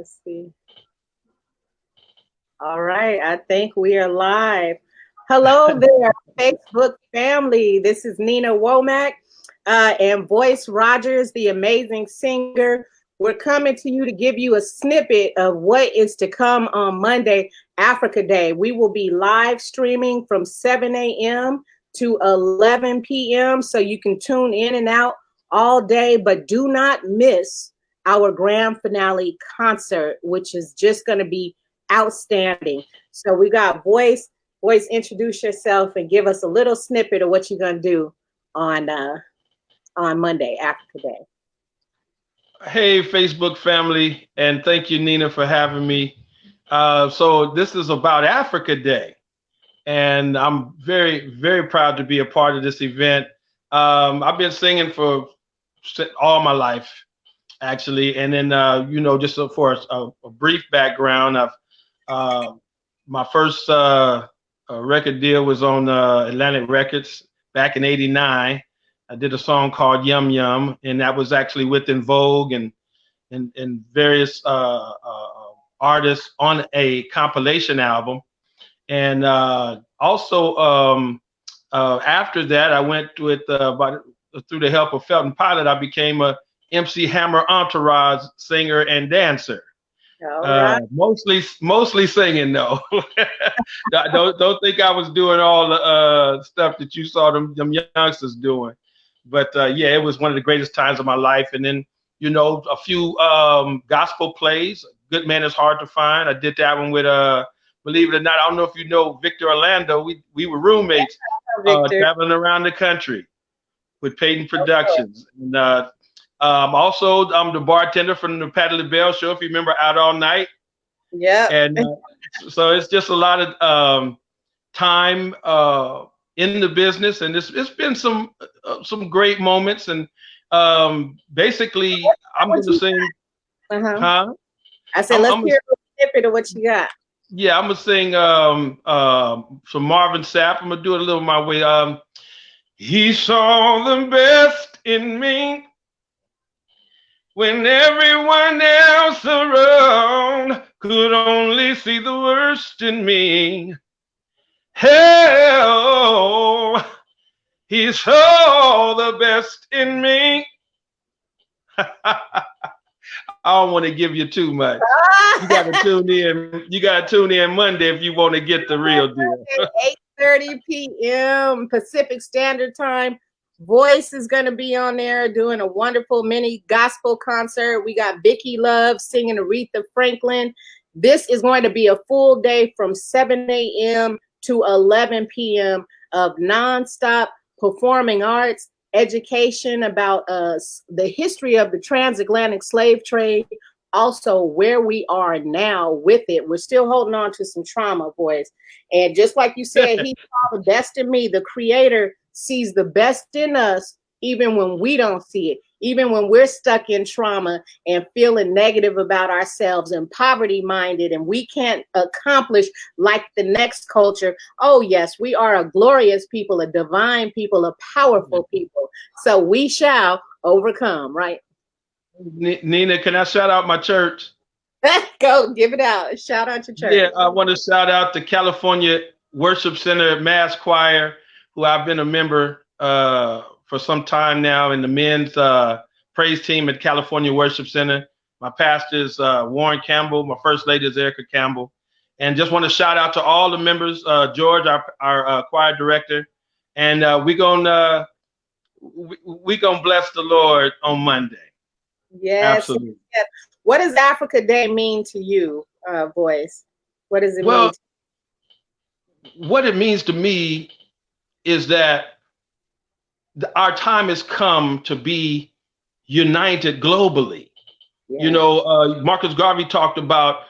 Let's see. All right, I think we are live. Hello there, Facebook family. This is Nina Womack and Voice Rogers, the amazing singer. We're coming to you to give you a snippet of what is to come on Monday, Africa Day. We will be live streaming from 7 a.m. to 11 p.m. so you can tune in and out all day, but do not miss our grand finale concert, which is just going to be outstanding. So we got Voice, introduce yourself and give us a little snippet of what you're going to do on Monday, Africa Day. Hey, Facebook family, and thank you, Nina, for having me. So this is about Africa Day, and I'm very, very proud to be a part of this event. I've been singing for all my life, actually, and then, just for a brief background, my first record deal was on Atlantic Records back in '89. I did a song called Yum Yum, and that was actually within Vogue and various artists on a compilation album. And also after that, I went with through the help of Felton Pilot, I became a MC Hammer Entourage singer and dancer. Right. Mostly singing though. don't think I was doing all the stuff that you saw them youngsters doing. But yeah, it was one of the greatest times of my life. And then, a few gospel plays. Good Man Is Hard to Find. I did that one with, believe it or not, I don't know if you know Victor Orlando. We were roommates traveling around the country with Peyton Productions. And also, I'm the bartender from the Patti LaBelle show, if you remember Out All Night. Yeah. And so it's just a lot of time in the business, and it's been some great moments. And basically, I'm going to sing. I said, let's hear a snippet of what you got. Yeah, I'm going to sing some Marvin Sapp. I'm going to do it a little my way. He saw the best in me when everyone else around could only see the worst in me. Hell, he saw the best in me. I don't want to give you too much. You got to tune in. You got to tune in Monday if you want to get the real deal. 8:30 p.m. Pacific Standard Time. Voice is going to be on there doing a wonderful mini gospel concert. We got Vicki Love singing Aretha Franklin. This is going to be a full day from 7 a.m. to 11 p.m. of nonstop performing arts, education about the history of the transatlantic slave trade, also where we are now with it. We're still holding on to some trauma, Voice. And just like you said, he saw the best in me. The Creator sees the best in us, even when we don't see it, even when we're stuck in trauma and feeling negative about ourselves and poverty-minded, and we can't accomplish like the next culture. Oh, yes, we are a glorious people, a divine people, a powerful people. So we shall overcome, right? Nina, can I shout out my church? Go, give it out. Shout out your church. Yeah, I want to shout out the California Worship Center Mass Choir, who I've been a member for some time now, in the men's praise team at California Worship Center. My pastor is Warren Campbell. My first lady is Erica Campbell. And just want to shout out to all the members, George, our choir director. And we're gonna bless the Lord on Monday. Yes. Absolutely. Yes. What does Africa Day mean to you, Voice? What does it mean? Well, what it means to me is that our time has come to be united globally. Yeah. Marcus Garvey talked about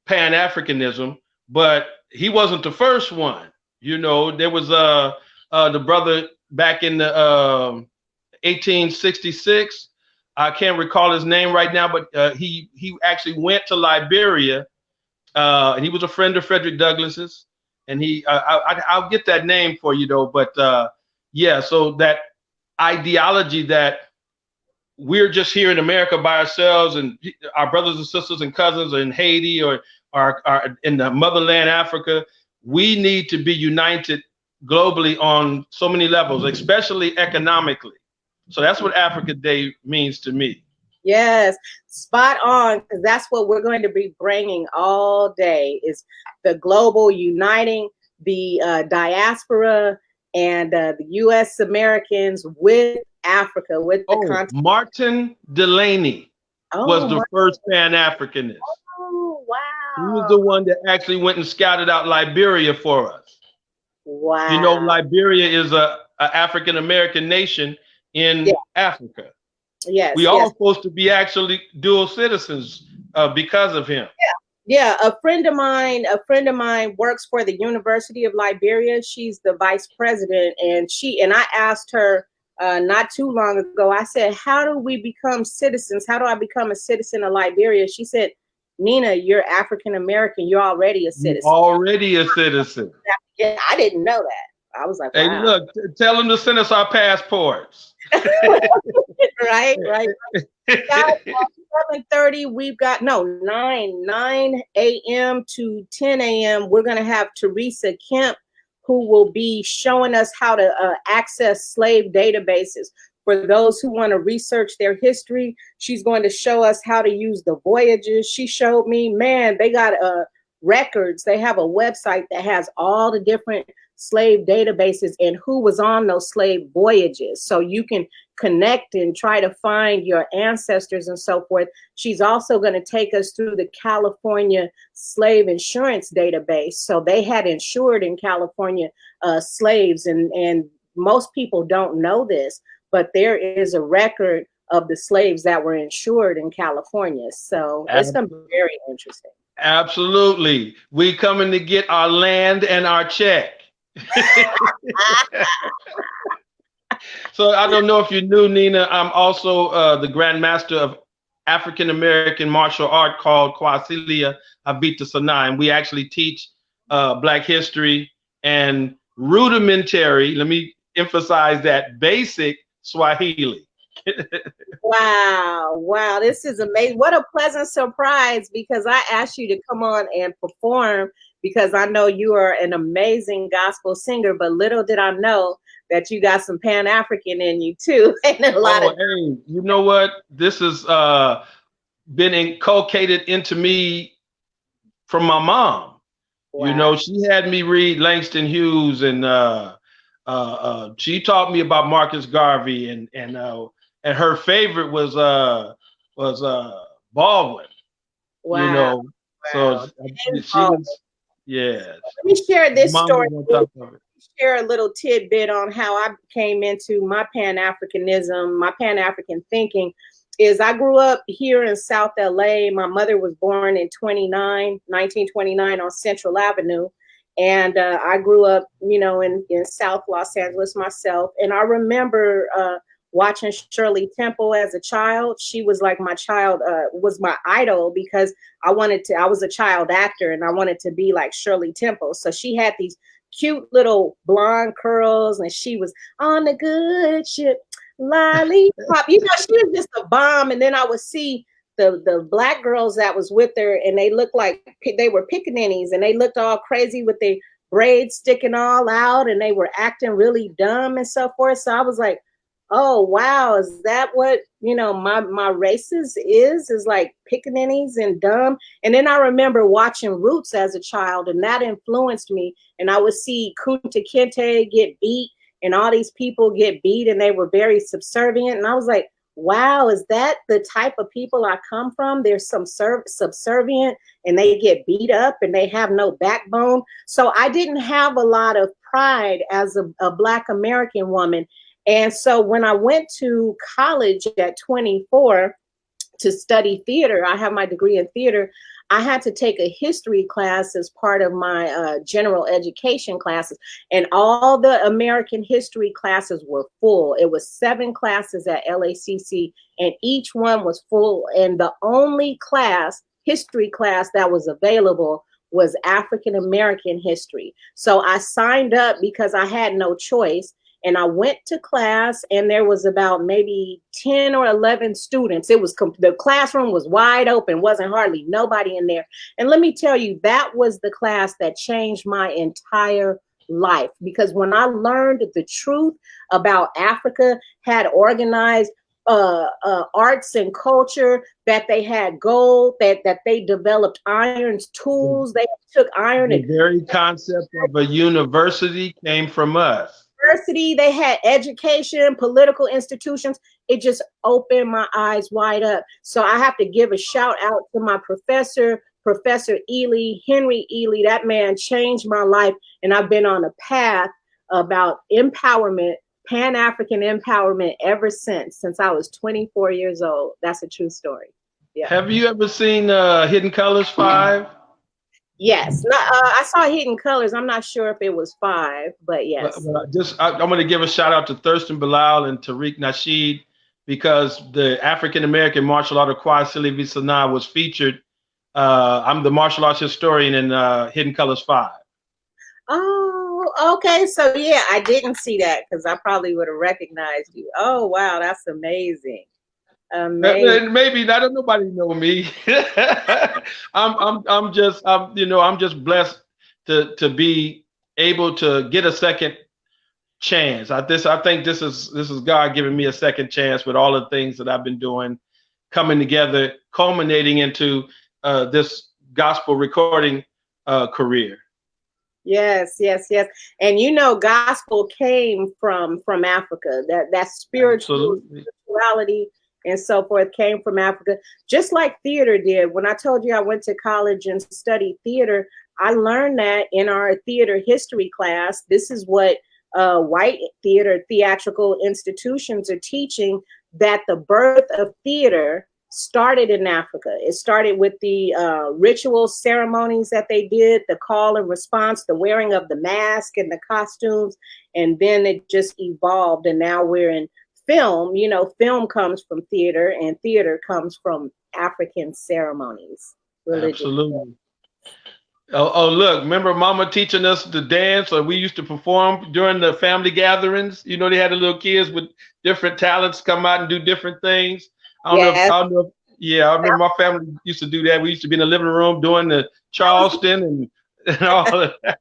Pan-Africanism, but he wasn't the first one. There was the brother back in the 1866. I can't recall his name right now, but he actually went to Liberia, and he was a friend of Frederick Douglass's. And I'll get that name for you though. But yeah, so that ideology that we're just here in America by ourselves, and our brothers and sisters and cousins are in Haiti or are in the motherland Africa. We need to be united globally on so many levels, especially economically. So that's what Africa Day means to me. Yes, spot on, because that's what we're going to be bringing all day is the global uniting the diaspora and the U.S. Americans with Africa, with the continent. Martin Delaney was the first Pan-Africanist. Oh, wow. He was the one that actually went and scouted out Liberia for us. Wow. You know, Liberia is a African-American nation in Africa. Yes. We all supposed to be actually dual citizens because of him. Yeah. A friend of mine works for the University of Liberia. She's the vice president, and I asked her not too long ago. I said, "How do we become citizens? How do I become a citizen of Liberia?" She said, "Nina, you're African American. You're already a citizen." Already a citizen. Yeah, I didn't know that. I was like, wow. Hey, look, tell them to send us our passports. Right. 7:30, we've got 9 a.m. to 10 a.m. We're going to have Teresa Kemp, who will be showing us how to access slave databases. For those who want to research their history, she's going to show us how to use the voyages. She showed me, man, they got records. They have a website that has all the different slave databases and who was on those slave voyages. So you can connect and try to find your ancestors and so forth. She's also going to take us through the California slave insurance database. So they had insured in California slaves, and most people don't know this, but there is a record of the slaves that were insured in California. So it's going to be very interesting. Absolutely. We coming to get our land and our check. So I don't know if you knew, Nina, I'm also the Grandmaster of African American martial art called Asilia, Vita, Sanaa, and we actually teach Black history and rudimentary, let me emphasize that, basic Swahili. Wow, this is amazing. What a pleasant surprise, because I asked you to come on and perform because I know you are an amazing gospel singer, but little did I know that you got some Pan-African in you too. And a lot of hey, you know what? This has been inculcated into me from my mom. Wow. You know, she had me read Langston Hughes, and she taught me about Marcus Garvey, and her favorite was Baldwin. Wow. You know, so she was, yeah. Let me share this story. Share a little tidbit on how I came into my Pan-Africanism, my Pan-African thinking. Is I grew up here in South LA. My mother was born in 1929 on Central Avenue. And I grew up, you know, in South Los Angeles myself. And I remember watching Shirley Temple as a child. She was like my child, was my idol, because I was a child actor and I wanted to be like Shirley Temple. So she had these cute little blonde curls, and she was on the good ship, lollipop. You know, she was just a bomb. And then I would see the Black girls that was with her, and they looked like they were pickaninnies, and they looked all crazy with their braids sticking all out, and they were acting really dumb and so forth. So I was like, oh wow, is that what, you know, my races is like pickaninnies and dumb? And then I remember watching Roots as a child, and that influenced me. And I would see Kunta Kinte get beat, and all these people get beat, and they were very subservient. And I was like, wow, is that the type of people I come from? They're some subservient, and they get beat up, and they have no backbone. So I didn't have a lot of pride as a Black American woman. And so when I went to college at 24 to study theater, I have my degree in theater, I had to take a history class as part of my general education classes. And all the American history classes were full. It was 7 classes at LACC, and each one was full. And the only history class that was available was African American history. So I signed up because I had no choice. And I went to class, and there was about maybe 10 or 11 students. It was the classroom was wide open, wasn't hardly nobody in there. And let me tell you, that was the class that changed my entire life, because when I learned the truth about Africa had organized arts and culture, that they had gold, that they developed iron's tools. They took iron The and very concept of a university came from us. university, they had education, political institutions. It just opened my eyes wide up. So I have to give a shout out to my professor, Professor Henry Ely. That man changed my life, and I've been on a path about empowerment, Pan-African empowerment ever since I was 24 years old. That's a true story. Yeah. Have you ever seen Hidden Colors 5? Yes. I saw Hidden Colors. I'm not sure if it was 5, but yes. I'm going to give a shout out to Thurston Bilal and Tariq Nasheed, because the African American martial art of Asilia Vita Sanaa was featured. I'm the martial arts historian in Hidden Colors 5. Oh, okay. So yeah, I didn't see that, because I probably would have recognized you. Oh wow, that's amazing. Amazing. Maybe I don't. Nobody know me. I'm just blessed to be able to get a second chance. I think this is God giving me a second chance with all the things that I've been doing, coming together, culminating into this gospel recording career. Yes. And gospel came from Africa. That spirituality and so forth came from Africa, just like theater did. When I told you I went to college and studied theater, I learned that in our theater history class. This is what white theatrical institutions are teaching, that the birth of theater started in Africa. It started with the ritual ceremonies that they did, the call and response, the wearing of the mask and the costumes, and then it just evolved. And now we're in film. Film comes from theater, and theater comes from African ceremonies. Absolutely. Oh, look, remember Mama teaching us to dance, or we used to perform during the family gatherings? They had the little kids with different talents come out and do different things. I remember my family used to do that. We used to be in the living room doing the Charleston and all of that.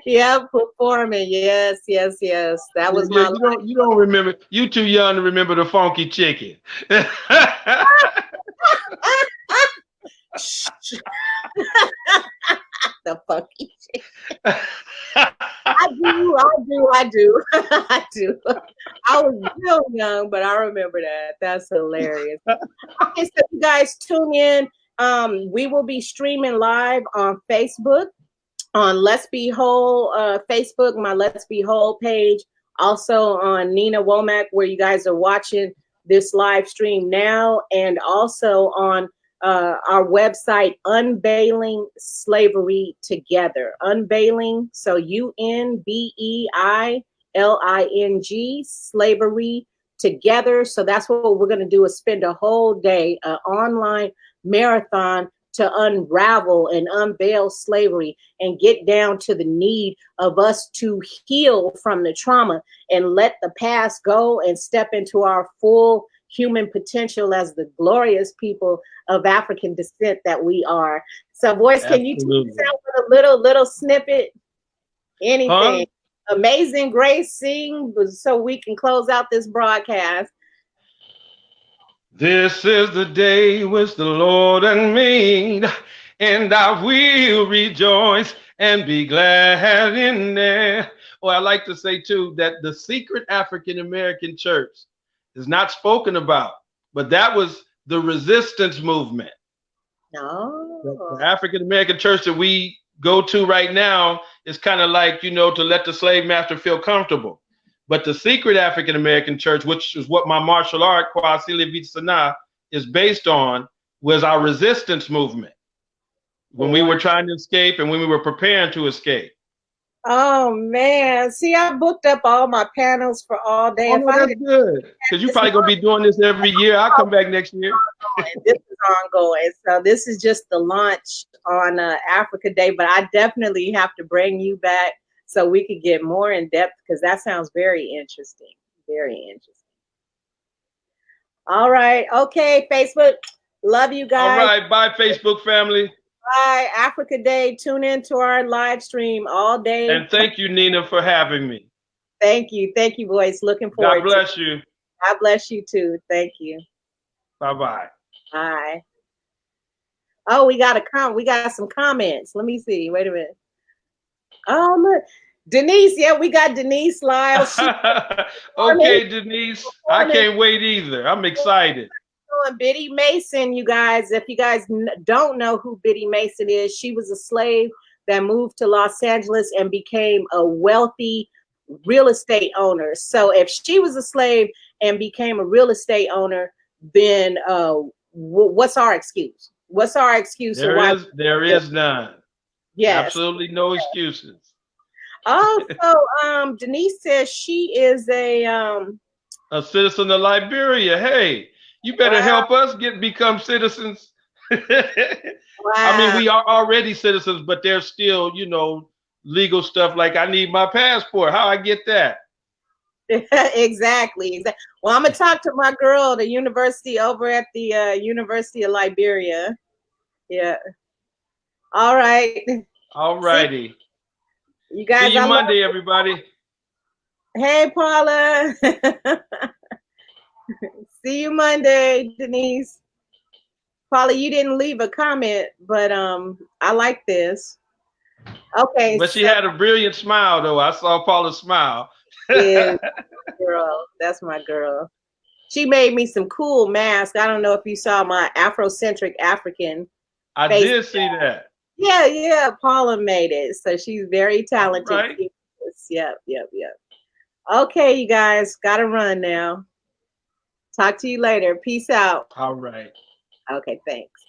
Yeah, performing. Yes. That was my life. You don't remember. You too young to remember the funky chicken. The funky chicken. I do. I was real young, but I remember that. That's hilarious. Okay, so you guys tune in. We will be streaming live on Facebook, on Let's Be Whole Facebook, my Let's Be Whole page, also on Nina Womack, where you guys are watching this live stream now, and also on our website, Unveiling Slavery Together. Unveiling, so UNBEILING, Slavery Together. So that's what we're going to do, is spend a whole day, online marathon, to unravel and unveil slavery and get down to the need of us to heal from the trauma and let the past go and step into our full human potential as the glorious people of African descent that we are. So, voice, can you take us out with a little snippet? Anything. Amazing Grace, sing so we can close out this broadcast. This is the day which the Lord has made, and I will rejoice and be glad in it. Well, I like to say, too, that the secret African American church is not spoken about, but that was the resistance movement. No. The African American church that we go to right now is kind of like, to let the slave master feel comfortable. But the secret African American church, which is what my martial art, Asilia Vita Sanaa, is based on, was our resistance movement. When we were trying to escape and when we were preparing to escape. Oh, man. See, I booked up all my panels for all day. Oh, that's good. Because you're probably going to be doing this every year. I'll come back next year. This is ongoing. So this is just the launch on Africa Day. But I definitely have to bring you back so we could get more in depth because that sounds very interesting. Very interesting. All right. Okay, Facebook. Love you All guys. right. Bye, Facebook family. Bye. Africa Day. Tune in to our live stream all day. And thank you, Nina, for having me. Thank you. Thank you, boys. Looking God forward bless you. God bless you too. Thank you. Bye-bye. Bye. Oh, we got we got some comments. Let me see. Wait a minute. Oh, look. Denise, yeah, we got Denise Lyle. Okay, Denise. I can't wait either. I'm excited. Biddy Mason, you guys. If you guys don't know who Biddy Mason is, she was a slave that moved to Los Angeles and became a wealthy real estate owner. So if she was a slave and became a real estate owner, then what's our excuse? What's our excuse? There is none. Yes. Absolutely no excuses. Oh, so Denise says she is a citizen of Liberia. Hey, you better help us become citizens. I mean, we are already citizens, but there's still, legal stuff like I need my passport. How I get that? Exactly. Well, I'm gonna talk to my girl, the university over at the University of Liberia. Yeah. All right. All righty. You guys. See you Monday, everybody. Hey, Paula. See you Monday, Denise. Paula, you didn't leave a comment, but I like this. Okay. But she had a brilliant smile, though. I saw Paula smile. Yeah, girl, that's my girl. She made me some cool masks. I don't know if you saw my Afrocentric African. I did see that. Yeah. Paula made it, so she's very talented. Right. Yep. Okay, you guys, gotta run now. Talk to you later. Peace out. All right. Okay, thanks.